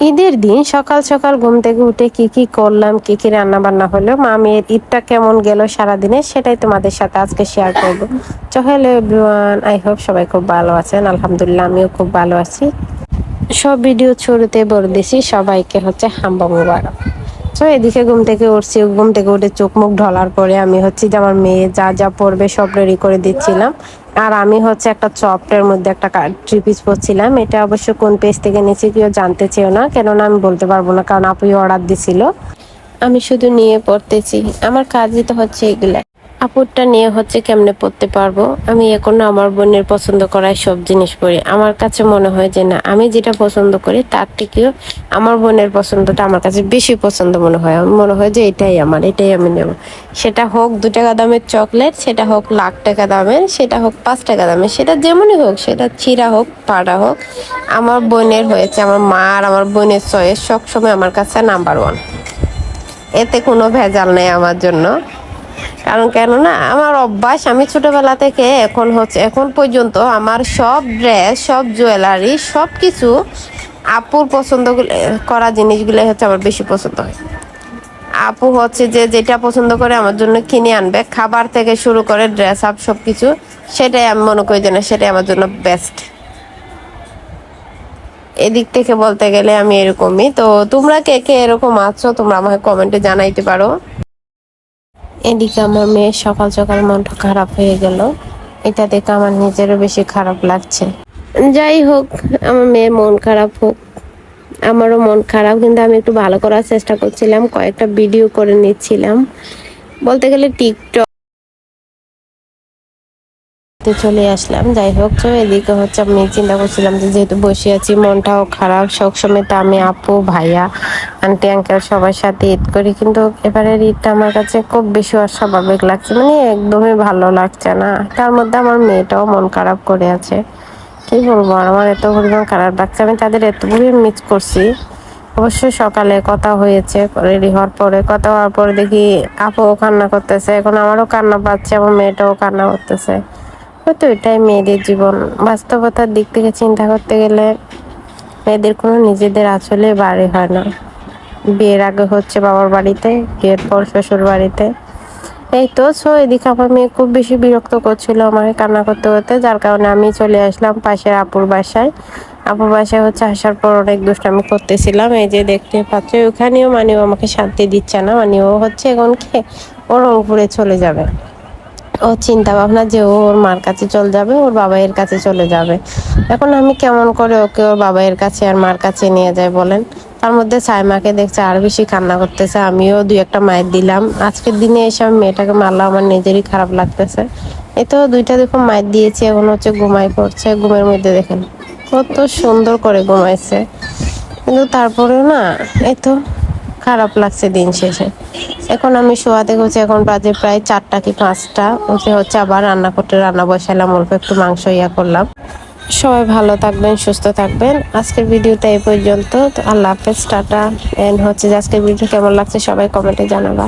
ঈদের দিন সকাল সকাল ঘুম থেকে উঠে কি কি করলাম, কি কি রান্না বান্না হলো, মামির ঈদটা কেমন গেল সারাদিনে, সেটাই তোমাদের সাথে আজকে শেয়ার করবো। তো হ্যালো এভরিওয়ান, আই হোপ সবাই খুব ভালো আছেন। আলহামদুলিল্লাহ আমিও খুব ভালো আছি। সব ভিডিও শুরুতে বলে দিছি সবাইকে হচ্ছে হাম্বা মুবারক। তো এদিকে ঘুম থেকে উঠছি, ঘুম থেকে উঠে চোখ মুখ ঢলার পরে আমি হচ্ছে যে আমার মেয়ে যা যা পড়বে সব রেডি করে দিচ্ছিলাম। আর আমি হচ্ছে একটা চপটের মধ্যে একটা থ্রি পিস পরছিলাম। এটা অবশ্য কোন পেজ থেকে নিয়েছি কেউ জানতে চেও না, কেননা আমি বলতে পারবো না, কারণ আপুই অর্ডার দিছিল। আমি শুধু নিয়ে পড়তেছি, আমার কাজই তো হচ্ছে এগুলা। আপুরটা নিয়ে হচ্ছে কেমনে পড়তে পারবো, আমি এখন আমার বোনের পছন্দ করায় সব জিনিস পরি। আমার কাছে মনে হয় যে না, আমি যেটা পছন্দ করি তার থেকেও আমার বোনের পছন্দটা আমার কাছে বেশি পছন্দ মনে হয়। আমার মনে হয় যে এটাই আমার, এটাই আমি নেব। সেটা হোক 2 টাকা দামের চকলেট, সেটা হোক লাখ টাকা দামের, সেটা হোক 5 টাকা দামের, সেটা যেমনই হোক, সেটা ছিঁড়া হোক পাড়া হোক, আমার বোনের হয়েছে, আমার মা আর আমার বোনের চয়েস সবসময় আমার কাছে নাম্বার 1। এতে কোনো ভেজাল নেই আমার জন্য। কারণ কেননা আমার অভ্যাস, আমি ছোটবেলা থেকে এখন পর্যন্ত আমার সব ড্রেস, সব জুয়েলারি, সব কিছু আপুর পছন্দ করা জিনিসগুলো হচ্ছে আমার বেশি পছন্দ হয়। আপু হচ্ছে যে যেটা পছন্দ করে আমার জন্য কিনে আনবে, খাবার থেকে শুরু করে ড্রেস আপ সব কিছু, সেটাই আমি মনে করি যে না, সেটাই আমার জন্য বেস্ট। এদিক থেকে বলতে গেলে আমি এরকমই। তো তোমরা কে কে এরকম আছো, তোমরা আমাকে কমেন্টে জানাইতে পারো। এদিকে আমার মেয়ের সকাল সকাল মনটা খারাপ হয়ে গেল, এটা দেখে আমার নিজেরও বেশি খারাপ লাগছে। যাই হোক, আমার মেয়ের মন খারাপ হোক, আমারও মন খারাপ, কিন্তু আমি একটু ভালো করার চেষ্টা করছিলাম, কয়েকটা ভিডিও করে নিচ্ছিলাম, বলতে গেলে টিকটক চলে আসলাম। যাই হোক, তো এদিকে হচ্ছে আমি চিন্তা করছিলাম যে যেহেতু বসে আছি, মনটাও খারাপ, সবসময় তো আমি আপু ভাইয়া আন্টি আঙ্কেল সবার সাথে ঈদ করি, কিন্তু এবারের ঈদটা আমার কাছে খুব বেশি অস্বাভাবিক লাগছে, মানে একদমই ভালো লাগছে না। তার মধ্যে আমার মেয়েটাও মন খারাপ করে আছে। কি বলবো, আমার এত পরিমাণ খারাপ লাগছে, আমি তাদের এত পরিমাণ মিস করছি। অবশ্যই সকালে কথা হয়েছে, রেডি হওয়ার পরে কথা হওয়ার পরে দেখি আপুও কান্না করতেছে, এখন আমারও কান্না পাচ্ছে, আমার মেয়েটাও কান্না করতেছে। হয়তো এটাই মেয়েদের জীবন। বাস্তবতার দিক থেকে চিন্তা করতে গেলে মেয়েদের কোনো নিজেদের আসলে বাড়ি হয় না। বিয়ের আগে হচ্ছে বাবার বাড়িতে, বিয়ের পর শ্বশুর বাড়িতে। এই তো এদিকে আমার মেয়ে খুব বেশি বিরক্ত করছিল আমাকে কান্না করতে করতে, যার কারণে আমি চলে আসলাম পাশের আপুর বাসায়। আপুর বাসায় হচ্ছে আসার পর অনেক দুষ্টামি করতেছিলাম, এই যে দেখতে পাচ্ছ। ওখানেও মানে ও আমাকে শান্তি দিচ্ছে না, মানে ও হচ্ছে এখন খেয়ে ওর উপরে চলে যাবে। ও চিন্তা ভাবনা যে ও ওর মার কাছে চলে যাবে, ওর বাবাইয়ের কাছে চলে যাবে। এখন আমি কেমন করে ওকে ওর বাবাইয়ের কাছে আর মার কাছে নিয়ে যাই বলেন। তার মধ্যে সাইমাকে দেখছে আর বেশি কান্না করতেছে, আমিও 2 একটা মায়ের দিলাম। আজকের দিনে এসে আমি মেয়েটাকে মারলাম, আমার নিজেরই খারাপ লাগতেছে। এই তো 2টা দেখো মায়ের দিয়েছি, এখন হচ্ছে ঘুমাই পড়ছে। ঘুমের মধ্যে দেখেন কত সুন্দর করে ঘুমাইছে, কিন্তু তারপরেও না, এই তো খারাপ লাগছে দিন শেষে। এখন আমি শোয়াতে গেছি, এখন বাজে প্রায় 4টা কি 5টা। উঠে হচ্ছে আবার রান্না করতে, রান্না বসালাম, অল্প একটু মাংস করলাম। সবাই ভালো থাকবেন, সুস্থ থাকবেন। আজকের ভিডিওটা এই পর্যন্ত। তো আল্লাহ হাফেজ, টাটা। এন্ড হচ্ছে যে আজকের ভিডিও কেমন লাগছে সবাই কমেন্টে জানাবা।